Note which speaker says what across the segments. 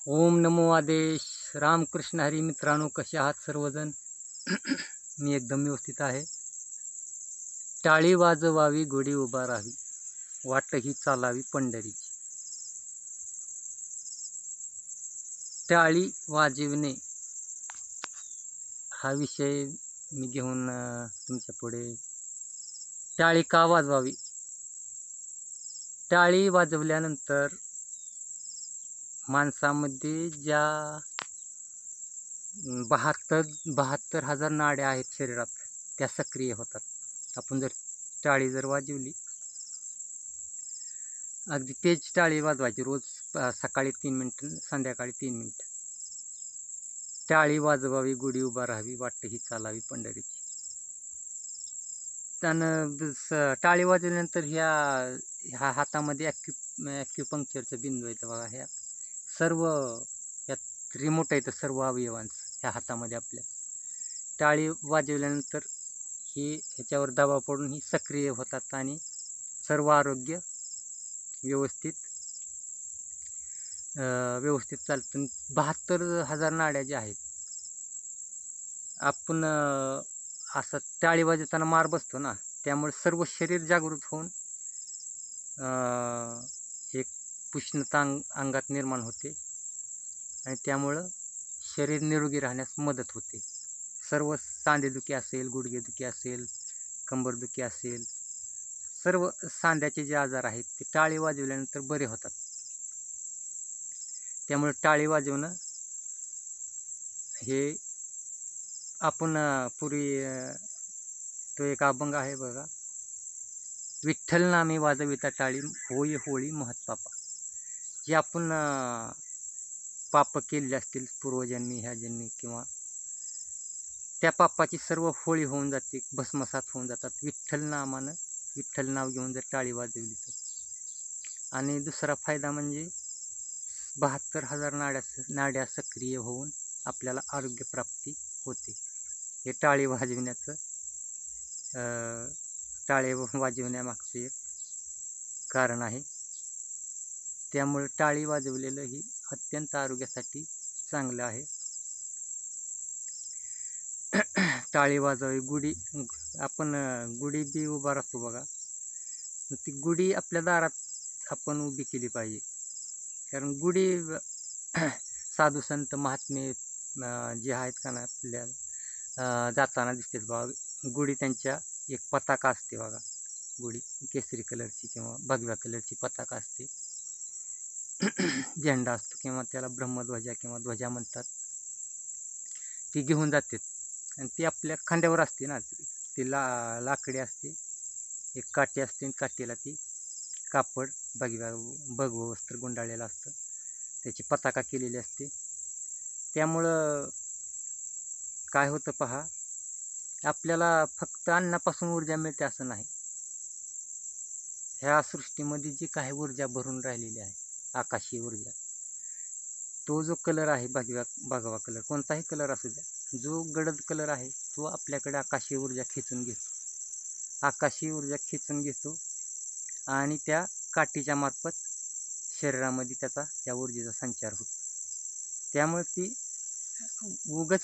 Speaker 1: ओम नमो आदेश. रामकृष्ण हरी. मित्रांनो, कसे आहात सर्वजण? मी एकदम व्यवस्थित आहे. टाळी वाजवावी, घोडी उभा राहावी, वाटही चालावी पंढरीची. टाळी वाजविणे हा विषय मी घेऊन तुमच्या पुढे. टाळी का वाजवावी? टाळी वाजवल्यानंतर माणसामध्ये ज्या 72,000 नाड्या आहेत शरीरात, त्या सक्रिय होतात. आपण जर टाळी वाजवली, अगदी तेज टाळी वाजवायची रोज, सकाळी 3 मिनिटं, संध्याकाळी 3 मिनिटं. टाळी वाजवावी, गुढी उभा राहावी, वाटही चालावी पंढरीची. त्यानं टाळी वाजवल्यानंतर ह्या हातामध्ये ॲक्युपंक्चरचं बिंदू आहेत बघा. ह्या सर्व ह्यात रिमोट आहेत सर्व अवयवांचं ह्या हातामध्ये. आपल्या टाळी वाजवल्यानंतर ह्याच्यावर दबाव पडून ही सक्रिय होतात आणि सर्व आरोग्य व्यवस्थित चालतं. 72,000 नाड्या ज्या आहेत, आपण असं टाळी वाजवताना मार बसतो ना, त्यामुळे सर्व शरीर जागृत होऊन एक उष्णता अंगात निर्माण होते आणि त्यामुळं शरीर निरोगी राहण्यास मदत होते. सर्व सांधेदुखी असेल, गुडघेदुखी असेल, कंबरदुखी असेल, सर्व सांध्याचे जे आजार आहेत ते टाळी वाजवल्यानंतर बरे होतात. त्यामुळे टाळी वाजवणं हे आपण पूर्वी तो एक अभंग आहे बघा, विठ्ठल नामे वाजविता टाळी, होय होळी महत्पापा. जे आपण पाप केलेले असतील पूर्वजन्मी, ह्या जन्मी, किंवा त्या पापाची सर्व होळी होऊन जाते, भस्मसात होऊन जातात विठ्ठल नामानं. विठ्ठल नाव घेऊन जर टाळी वाजवली तर. आणि दुसरा फायदा म्हणजे 72,000 नाड्या सक्रिय होऊन आपल्याला आरोग्यप्राप्ती होते. हे टाळी वाजविण्याचं टाळी वाजवण्यामागचं एक कारण आहे. त्यामुळे टाळी वाजवलेलं ही अत्यंत आरोग्यासाठी चांगलं आहे. टाळी वाजवावी. गुढी, आपण गुढी बी उभा राहतो बघा, ती गुढी आपल्या दारात आपण उभी केली पाहिजे. कारण गुढी साधू संत महात्मे जे आहेत का ना, आपल्या जाताना दिसतात बघा. गुढी त्यांच्या एक पताका असते बघा. गुढी केसरी कलरची किंवा भगव्या कलरची पताका असते, झेंडा असतो, किंवा त्याला ब्रह्मध्वजा किंवा ध्वजा म्हणतात. ती घेऊन जातात आणि ती आपल्या खांद्यावर असते ना. ती लाकडी असते, एक काठी असते, काठीला ती कापड भगवं वस्त्र गुंडाळलेलं असतं, त्याची पताका केलेली असते. त्यामुळं काय होतं पहा, आपल्याला फक्त अन्नापासून ऊर्जा मिळते असं नाही. ह्या सृष्टीमध्ये जी काही ऊर्जा भरून राहिलेली आहे, आकाशीय ऊर्जा, तो जो कलर आहे, भगवा कलर, कोणताही कलर असू द्या, जो गडद कलर आहे तो आपल्याकडे आकाशीय ऊर्जा खिचून घेतो. आकाशीय ऊर्जा खिचून घेतो आणि त्या काठीच्या मार्फत शरीरामध्ये त्या ऊर्जेचा संचार होतो. त्यामुळे ती उगच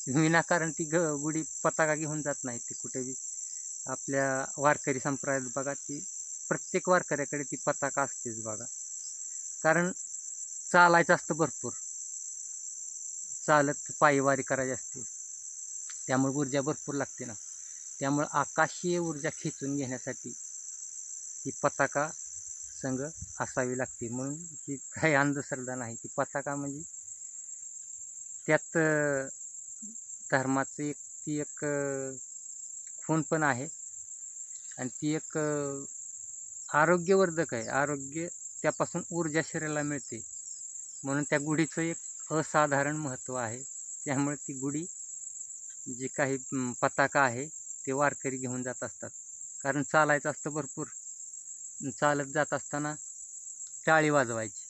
Speaker 1: विनाकारण ती गुढी पताका घेऊन जात नाही. ती कुठेही आपल्या वारकरी संप्रदायात बघा, ती प्रत्येक वारकऱ्याकडे ती पताका असतेच बघा. कारण चालायचं असतं भरपूर, चालत पायवारी करायची असते, त्यामुळे ऊर्जा भरपूर लागते ना. त्यामुळे आकाशीय ऊर्जा खिचून घेण्यासाठी ती पताका संग असावी लागते. म्हणून ही काही अंधश्रद्धा नाही. ती पताका म्हणजे त्यात धर्माचं एक खूण पण आहे आणि ती एक आरोग्यवर्धक आहे. आरोग्य, त्यापासून ऊर्जा शरीराला मिळते, म्हणून त्या गुढीचं एक असाधारण महत्त्व आहे. त्यामुळे ती गुढी, जी काही पताका आहे, ते वारकरी घेऊन जात असतात. कारण चालायचं असतं भरपूर, चालत जात असताना टाळी वाजवायची.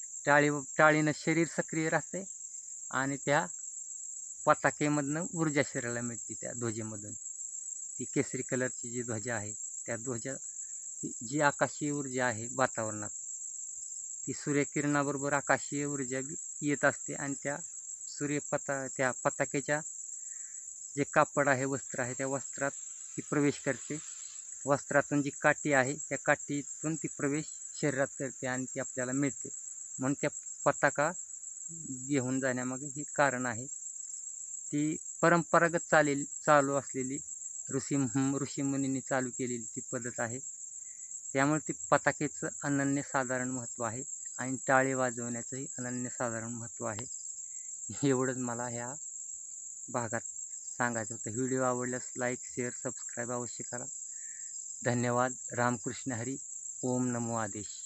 Speaker 1: टाळीनं शरीर सक्रिय राहते आणि त्या पताकेमधनं ऊर्जा शरीराला मिळते. त्या ध्वजेमधून, ती केसरी कलरची जी ध्वजा आहे, त्या ध्वजा, जी आकाशीय ऊर्जा आहे वातावरणात, ती सूर्यकिरणाबरोबर आकाशीय ऊर्जा बी येत असते आणि त्या त्या पताक्याच्या जे कापड आहे, वस्त्र आहे, त्या वस्त्रात ती प्रवेश करते. वस्त्रातून जी काठी आहे त्या काठीतून ती प्रवेश शरीरात करते आणि ती आपल्याला मिळते. म्हणून त्या पताका घेऊन जाण्यामागे हे कारण आहे. ती परंपरागत चालू असलेली ऋषीमुनींनी चालू केलेली ती पद्धत आहे. त्यामुळे ती पताकेचं अनन्यसाधारण महत्त्व आहे आणि टाळे वाजवण्याचंही अनन्यसाधारण महत्त्व आहे. एवढंच मला ह्या भागात सांगायचं होतं. व्हिडिओ आवडल्यास लाईक, शेअर, सबस्क्राईब अवश्य करा. धन्यवाद. रामकृष्ण हरी. ओम नमो आदेश.